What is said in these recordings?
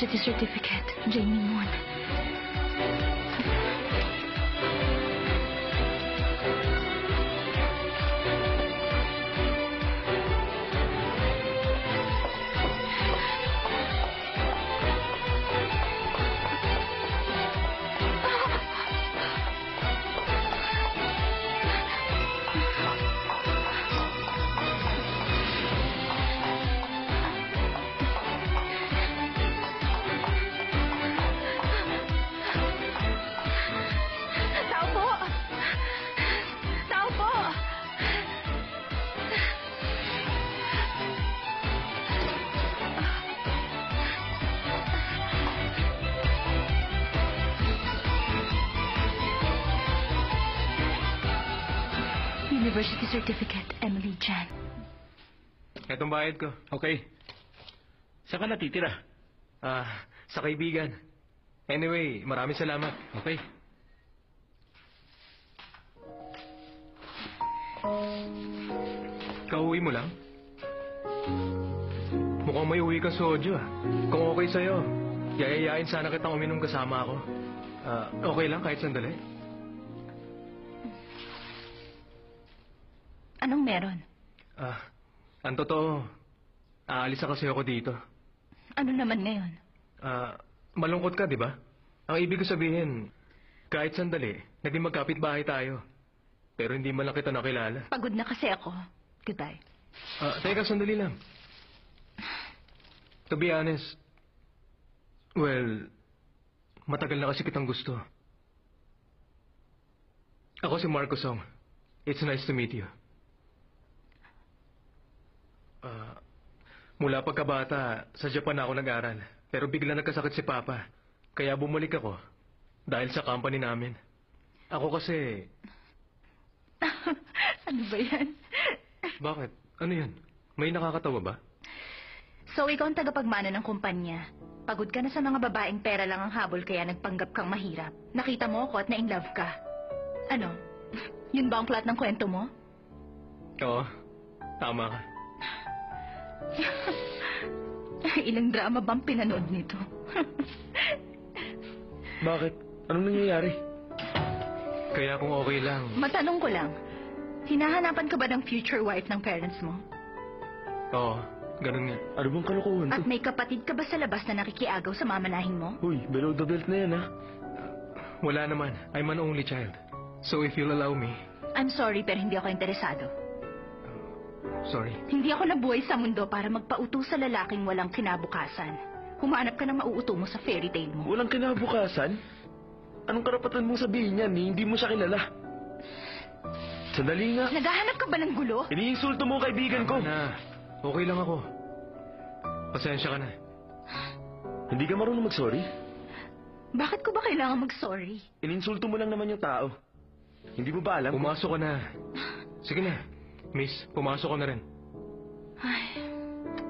University certificate, Jamie Moon. University certificate, Emily Jan. Etong bayad ko. Okay. Saan ka natitira? Sa kaibigan. Anyway, maraming salamat. Okay. Kauwi mo lang? Mukhang may uwi kang soju ah. Kung okay sa'yo, yayayain sana kitang uminom kasama ako. Okay lang kahit sandali? Anong meron? Ang totoo, aalis na kasi ako dito. Ano naman ngayon? Malungkot ka, di ba? Ang ibig ko sabihin, kahit sandali, naging magkapit-bahay tayo. Pero hindi man lang kita nakilala. Pagod na kasi ako. Goodbye. Teka, sandali lang. To be honest, well, matagal na kasi kitang gusto. Ako si Marco Song. It's nice to meet you. Mula pagkabata, sa Japan ako nag-aral. Pero bigla nagkasakit si Papa. Kaya bumalik ako. Dahil sa company namin. Ako kasi... Ano ba yan? Bakit? Ano yan? May nakakatawa ba? So, ikaw ang tagapagmana ng kumpanya. Pagod ka na sa mga babaeng pera lang ang habol kaya nagpanggap kang mahirap. Nakita mo ako at na-in-love ka. Ano? Yun ba ang plot ng kwento mo? Oo. Tama ka. Ilang drama bang pinanood nito? Bakit? Anong nangyayari? Kaya kung okay lang... Matanong ko lang, hinahanapan ka ba ng future wife ng parents mo? Oo, ganun nga. Ano bang kalokohan to? At may kapatid ka ba sa labas na nakikiagaw sa mamanahin mo? Uy, below the belt na yan, ha? Wala naman. I'm an only child. So if you'll allow me... I'm sorry pero hindi ako interesado. Sorry. Hindi ako nabuhay sa mundo para magpauto sa lalaking walang kinabukasan. Humanap ka ng mauuto mo sa fairy tale mo. Walang kinabukasan? Anong karapatan mong sabihin yan? Hindi mo siya kilala. Sandali nga. Naghahanap ka ba ng gulo? Iniinsulto mo ang kaibigan ko. Tama na. Okay lang ako. Pasensya ka na. Hindi ka marunong mag-sorry? Bakit ko ba kailangan mag-sorry? Ininsulto mo lang naman yung tao. Hindi mo ba alam? Pumasok ka na. Sige na. Miss, pumasok ka na rin. Ay,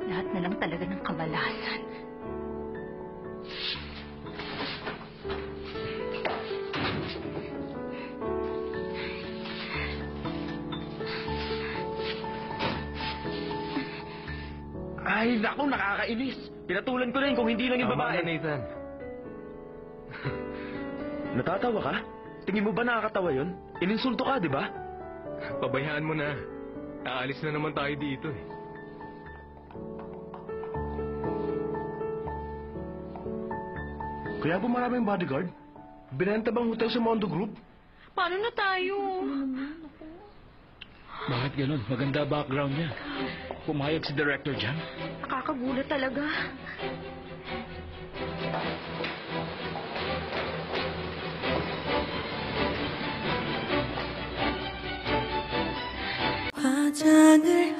lahat na lang talaga ng kamalasan. Ay, naku, nakakainis. Pinatulan ko rin kung hindi lang yung Tama babae. na, Nathan. Natatawa ka? Tingin mo ba nakakatawa yun? Ininsulto ka, di ba? Pabayaan mo na. Aalis na naman tayo dito eh. Kaya ba maraming bodyguard? Binenta bang hotel sa Mondo Group? Paano na tayo? Bakit ganun? Maganda background niya. Pumayag si director dyan. Nakakagulat talaga. 화장을